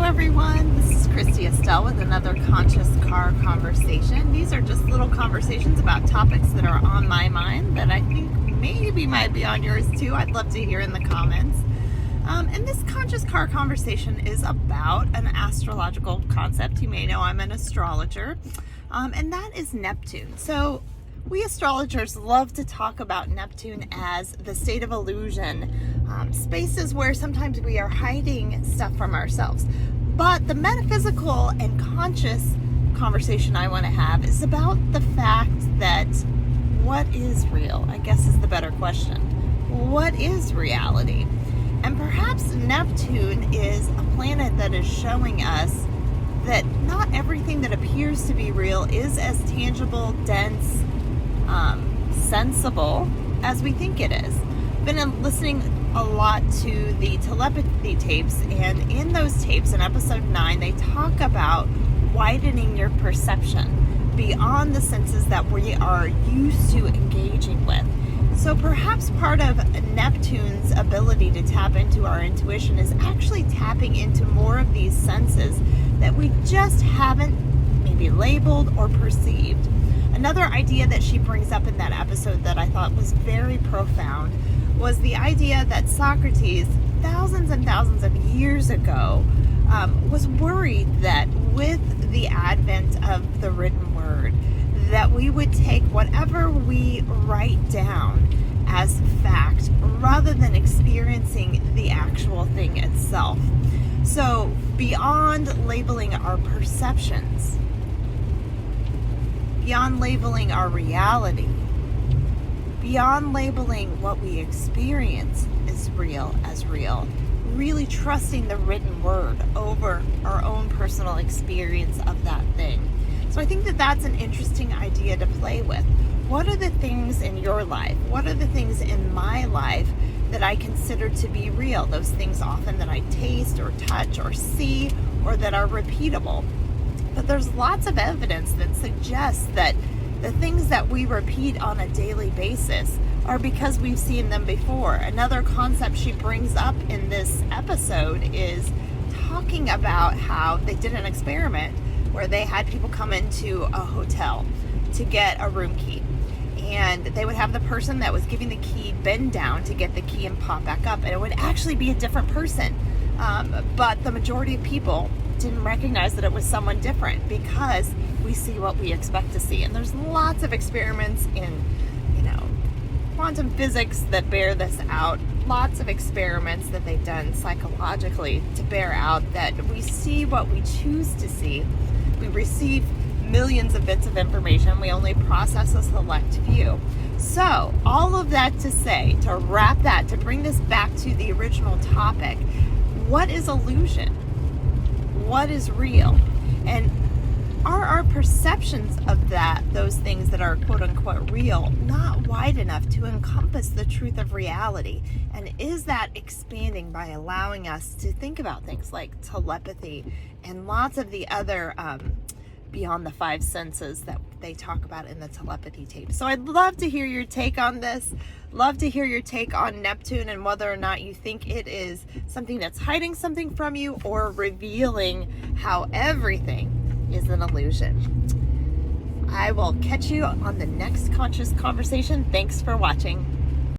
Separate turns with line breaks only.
everyone, this is Christy Estelle with another Conscious Car Conversation. These are just little conversations about topics that are on my mind that I think maybe might be on yours too. I'd love to hear in the comments. And this Conscious Car Conversation is about an astrological concept. You may know I'm an astrologer, and that is Neptune. So we astrologers love to talk about Neptune as the state of illusion, spaces where sometimes we are hiding stuff from ourselves. But the metaphysical and conscious conversation I want to have is about the fact that what is real, I guess, is the better question. What is reality? And perhaps Neptune is a planet that is showing us that not everything that appears to be real is as tangible, dense, sensible as we think it is. I've been listening a lot to the telepathy tapes, and in those tapes, in episode 9, they talk about widening your perception beyond the senses that we are used to engaging with. So perhaps part of Neptune's ability to tap into our intuition is actually tapping into more of these senses that we just haven't maybe labeled or perceived. Another idea that she brings up in that episode that I thought was very profound was the idea that Socrates, thousands and thousands of years ago, was worried that with the advent of the written word, that we would take whatever we write down as fact rather than experiencing the actual thing itself. So beyond labeling our perceptions, beyond labeling our reality, beyond labeling what we experience as real, really trusting the written word over our own personal experience of that thing. So I think that that's an interesting idea to play with. What are the things in your life? What are the things in my life that I consider to be real? Those things often that I taste or touch or see or that are repeatable. But there's lots of evidence that suggests that the things that we repeat on a daily basis are because we've seen them before. Another concept she brings up in this episode is talking about how they did an experiment where they had people come into a hotel to get a room key. And they would have the person that was giving the key bend down to get the key and pop back up. And it would actually be a different person. But the majority of people didn't recognize that it was someone different because we see what we expect to see. And there's lots of experiments in, quantum physics that bear this out. Lots of experiments that they've done psychologically to bear out that we see what we choose to see. We receive millions of bits of information. We only process a select few. So all of that to say, to wrap that, to bring this back to the original topic, what is illusion? What is real? And are our perceptions of those things that are quote unquote real, not wide enough to encompass the truth of reality? And is that expanding by allowing us to think about things like telepathy and lots of the other beyond the five senses that they talk about in the telepathy tape? So I'd love to hear your take on this. Love to hear your take on Neptune and whether or not you think it is something that's hiding something from you or revealing how everything is an illusion. I will catch you on the next Conscious Conversation. Thanks for watching.